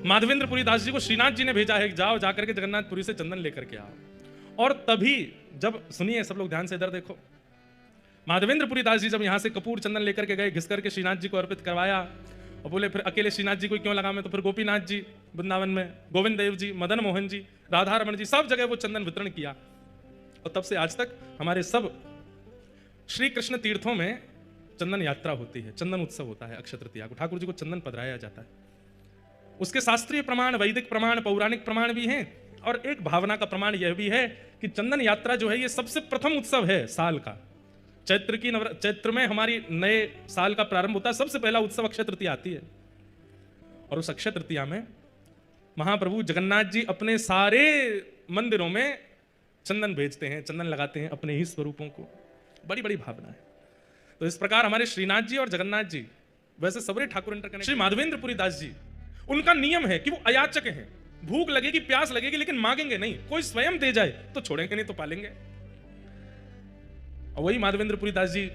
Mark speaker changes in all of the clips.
Speaker 1: माधवेंद्रपुरी दास जी को श्रीनाथ जी ने भेजा है, जाओ जाकर के जगन्नाथपुरी से चंदन लेकर के आओ। और तभी जब, सुनिए सब लोग ध्यान से इधर देखो, माधवेंद्रपुरी दास जी जब यहां से कपूर चंदन लेकर के गए, घिस करके श्रीनाथ जी को अर्पित करवाया और बोले फिर अकेले श्रीनाथ जी को क्यों लगा मैं, तो फिर गोपीनाथ जी वृंदावन में, गोविंद देव जी, मदन मोहन जी, राधा रमन जी, सब जगह वो चंदन वितरण किया। और तब से आज तक हमारे सब श्री कृष्ण तीर्थों में चंदन यात्रा होती है, चंदन उत्सव होता है। अक्षय तृतीया को ठाकुर जी को चंदन पधराया जाता है। उसके शास्त्रीय प्रमाण, वैदिक प्रमाण, पौराणिक प्रमाण भी हैं, और एक भावना का प्रमाण यह भी है कि चंदन यात्रा जो है ये सबसे प्रथम उत्सव है साल का। चैत्र में हमारी नए साल का प्रारंभ होता है, सबसे पहला उत्सव अक्षय तृतीया आती है। और उस अक्षय तृतीया में महाप्रभु जगन्नाथ जी अपने सारे मंदिरों में चंदन भेजते हैं, चंदन लगाते हैं अपने ही स्वरूपों को। बड़ी बड़ी भावना है। तो इस प्रकार हमारे श्रीनाथ जी और जगन्नाथ जी, वैसे सबरे ठाकुर इंटरकनेक्ट। श्री माधवेंद्रपुरी दास जी, उनका नियम है कि वो अयाचक हैं। भूख लगेगी, प्यास लगेगी, लेकिन मांगेंगे नहीं। कोई स्वयं दे जाए तो छोड़ेंगे, नहीं तो पालेंगे। और वही माधवेंद्रपुरी दास जी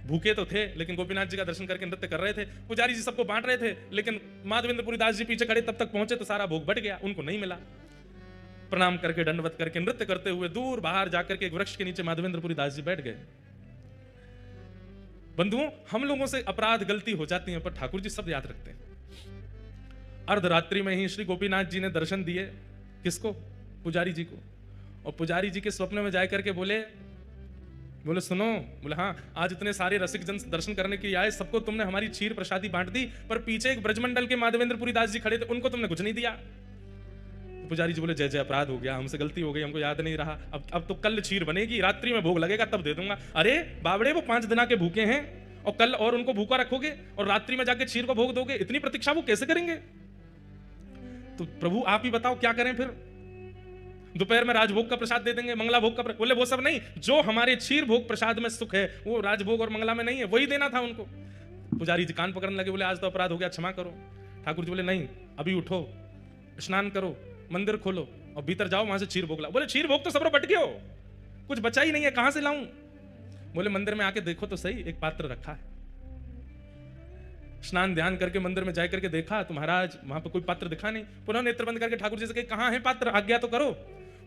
Speaker 1: भूखे तो थे, लेकिन गोपीनाथ जी का दर्शन करके नृत्य कर रहे थे। पुजारी जी सबको बांट रहे थे, लेकिन माधवेंद्रपुरी दास जी पीछे खड़े, तब तक पहुंचे तो सारा भोग बट गया, उनको नहीं मिला। प्रणाम करके, दंडवत करके, नृत्य करते हुए दूर बाहर जाकर के एक वृक्ष के नीचे माधवेंद्रपुरी दास जी बैठ गए। बंधुओं, हम लोगों से अपराध, गलती हो जाती है, पर ठाकुर जी सब याद रखते हैं। अर्धरात्रि में ही श्री गोपीनाथ जी ने दर्शन दिए, किसको? पुजारी जी को। और पुजारी जी के स्वप्न में जाकर के बोले सुनो, बोले हाँ, आज इतने सारे रसिक जन दर्शन करने के लिए आए, सबको तुमने हमारी क्षीर प्रसादी बांट दी, पर पीछे एक ब्रजमंडल के माधवेंद्रपुरी दास जी खड़े थे, उनको तुमने कुछ नहीं दिया। पुजारी जी बोले जय जय, अपराध हो गया, हमसे गलती हो गई, हमको याद नहीं रहा। अब तो कल क्षीर बनेगी, रात्रि में भोग लगेगा तब दे दूंगा। अरे बावड़े, वो 5 दिन के भूखे हैं और कल और उनको भूखा रखोगे और रात्रि में जाके क्षीर को भोग दोगे, इतनी प्रतीक्षा वो कैसे करेंगे? तो प्रभु आप ही बताओ क्या करें फिर? दोपहर में राजभोग का प्रसाद दे देंगे, मंगला भोग का बोले वो सब नहीं, जो हमारे क्षीर भोग प्रसाद में सुख है वो राजभोग और मंगला में नहीं है, वही देना था उनको। पुजारी जी कान पकड़ने लगे, बोले आज तो अपराध हो गया, क्षमा करो। ठाकुर जी बोले नहीं, अभी उठो, स्नान करो, मंदिर खोलो और भीतर जाओ, वहां से क्षीर भोग लाओ। बोले क्षीर भोग तो सब बट गए हो, कुछ बचा ही नहीं है, कहां से लाऊं? बोले मंदिर में आके देखो तो सही, एक पात्र रखा है। स्नान ध्यान करके मंदिर में जाकर के देखा तो महाराज वहां पर कोई पात्र दिखा नहीं। पुनः नेत्र बंद करके ठाकुर जी से कहे कहां है पात्र, आज्ञा तो करो।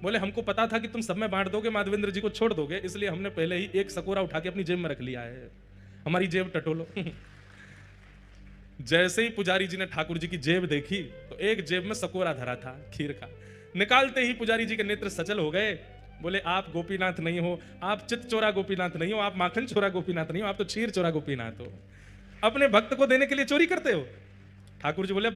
Speaker 1: बोले हमको पता था कि तुम सब में बांट दोगे, माधवेंद्र जी को छोड़ दोगे, इसलिए हमने पहले ही एक सकोरा उठा के अपनी जेब में रख लिया है, हमारी जेब टटोलो। जैसे ही पुजारी जी ने ठाकुर जी की जेब देखी तो एक जेब में सकोरा धरा था खीर का। निकालते ही पुजारी जी के नेत्र सचल हो गए। बोले आप गोपीनाथ नहीं हो, आप चित चोरा गोपीनाथ नहीं हो, आप माखन चोरा गोपीनाथ नहीं हो, आप तो क्षीर चोरा गोपीनाथ हो। अपने भक्त को देने के लिए चोरी करते हो। ठाकुर जी बोले